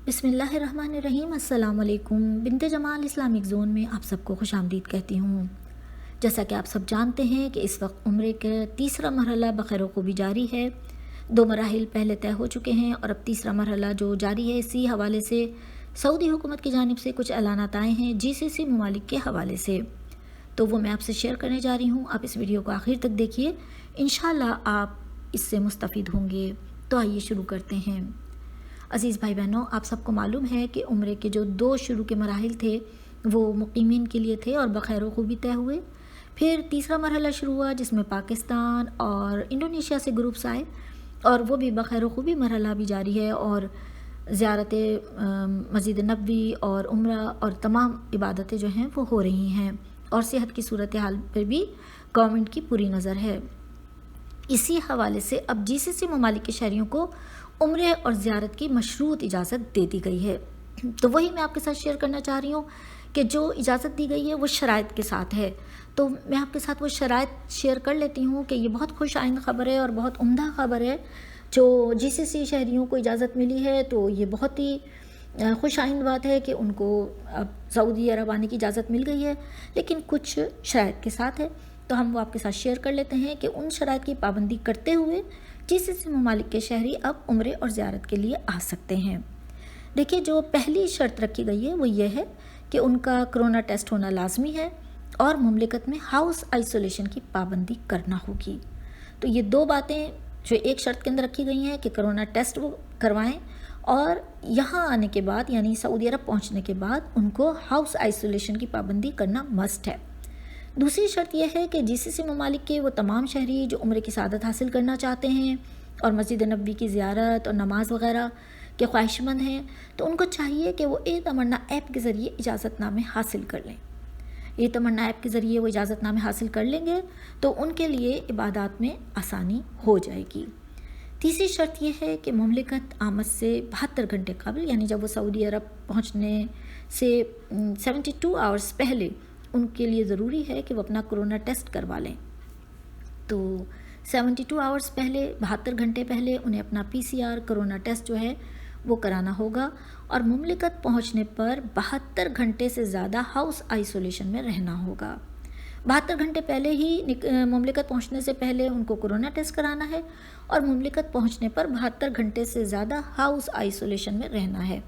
बिस्मिल्लाहिर्रहमानिर्रहीम। अस्सलाम वालेकुम। बिन्ते जमाल इस्लामिक ज़ोन में आप सबको खुश आमदीद कहती हूँ। जैसा कि आप सब जानते हैं कि इस वक्त उम्रे का तीसरा मरहला बखैर खूबी जारी है। 2 मराहिल पहले तय हो चुके हैं और अब तीसरा मरहला जो जारी है, इसी हवाले से सऊदी हुकूमत की जानिब से कुछ ऐलानात आए हैं GCC ममालिक के हवाले से, तो वो मैं आपसे शेयर करने जा रही हूँ। आप इस वीडियो को आखिर तक देखिए, इंशाल्लाह आप इससे मुस्तफ़ीद होंगे। तो आइए शुरू करते हैं। अज़ीज़ भाई बहनों, आप सबको मालूम है कि उम्रे के जो 2 शुरू के मराहिल थे वो मुकीमीन के लिए थे और बखैर खूबी तय हुए। फिर तीसरा मरहला शुरू हुआ जिसमें पाकिस्तान और इंडोनेशिया से ग्रुप्स आए और वो भी बखैर खूबी मरहला भी जारी है और ज़ियारत मस्जिद नबवी और उम्रा और तमाम इबादतें जो हैं वो हो रही हैं और सेहत की सूरत हाल पर भी गवर्नमेंट की पूरी नज़र है। इसी हवाले से अब GCC ममालिक के शहरियों को उम्रे और ज़ियारत की मशरूत इजाज़त दे दी गई है। तो वही मैं आपके साथ शेयर करना चाह रही हूँ कि जो इजाज़त दी गई है वो शराइत के साथ है। तो मैं आपके साथ वो शराइत शेयर कर लेती हूँ कि ये बहुत खुश आइंद ख़बर है और बहुत उम्दा ख़बर है। जो GCC शहरियों को इजाज़त मिली है तो ये बहुत ही खुश आइंद बात है कि उनको अब सऊदी अरब आने की इजाज़त मिल गई है, लेकिन कुछ शराइत के साथ है। तो हम वो आपके साथ शेयर कर लेते हैं कि उन शराइत की पाबंदी करते हुए GCC ममालिक के शहरी अब उम्रे और ज़ियारत के लिए आ सकते हैं। देखिए, जो पहली शर्त रखी गई है वो ये है कि उनका कोरोना टेस्ट होना लाजमी है और मुमलिकत में हाउस आइसोलेशन की पाबंदी करना होगी। तो ये 2 बातें जो एक शर्त के अंदर रखी गई हैं कि कोरोना टेस्ट वो करवाएं और यहाँ आने के बाद यानी सऊदी अरब पहुँचने के बाद उनको हाउस आइसोलेशन की पाबंदी करना मस्ट है। दूसरी शर्त यह है कि GCC ममालिक के वो तमाम शहरी जो उम्रे की सआदत हासिल करना चाहते हैं और मस्जिद नबवी की ज़ियारत और नमाज वग़ैरह के ख्वाहिशमंद हैं, तो उनको चाहिए कि वो तमन्ना ऐप के ज़रिए इजाज़तनामे हासिल कर लें। तमन्ना ऐप के ज़रिए वो इजाज़तनामे हासिल कर लेंगे तो उनके लिए इबादत में आसानी हो जाएगी। तीसरी शर्त यह है कि मुमलिकत आमद से 72 घंटे कबल यानी जब वो सऊदी अरब पहुँचने से 72 आवर्स पहले उनके लिए ज़रूरी है कि वो अपना कोरोना टेस्ट करवा लें। तो 72 आवर्स पहले, 72 घंटे पहले उन्हें अपना PCR कोरोना टेस्ट जो है वो कराना होगा और मुमलिकत पहुंचने पर 72 घंटे से ज़्यादा हाउस आइसोलेशन में रहना होगा। 72 घंटे पहले ही मुमलिकत पहुंचने से पहले उनको कोरोना टेस्ट कराना है और मुमलिकत पहुंचने पर 72 घंटे से ज़्यादा हाउस आइसोलेशन में रहना है।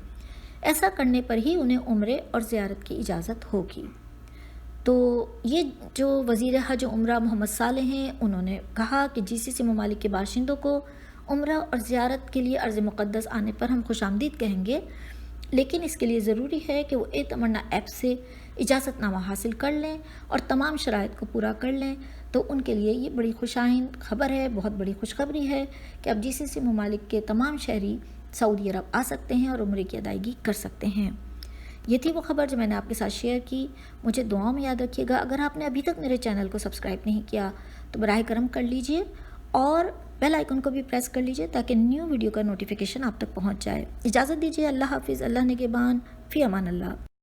ऐसा करने पर ही उन्हें उम्रे और ज़ियारत की इजाज़त होगी। तो ये जो वज़ीर हज उम्रा मोहम्मद सालेह हैं, उन्होंने कहा कि GCC ममालिक के बाशिंदों को उम्रा और ज़ियारत के लिए अर्ज़ मुक़द्दस आने पर हम खुशामदीद कहेंगे, लेकिन इसके लिए ज़रूरी है कि वो तमन्ना ऐप से इजाज़तनामा हासिल कर लें और तमाम शराइत को पूरा कर लें। तो उनके लिए ये बड़ी खुशाइंद ख़बर है, बहुत बड़ी खुशखबरी है कि अब GCC ममालिक के तमाम शहरी सऊदी अरब आ सकते हैं और उम्रे की अदायगी कर सकते हैं। ये थी वो ख़बर जो मैंने आपके साथ शेयर की। मुझे दुआओं में याद रखिएगा। अगर आपने अभी तक मेरे चैनल को सब्सक्राइब नहीं किया तो बराए करम कर लीजिए और बेल आइकन को भी प्रेस कर लीजिए ताकि न्यू वीडियो का नोटिफिकेशन आप तक पहुंच जाए। इजाज़त दीजिए। अल्लाह हाफिज़। अल्लाह निगहबान। फ़ी अमान अल्लाह।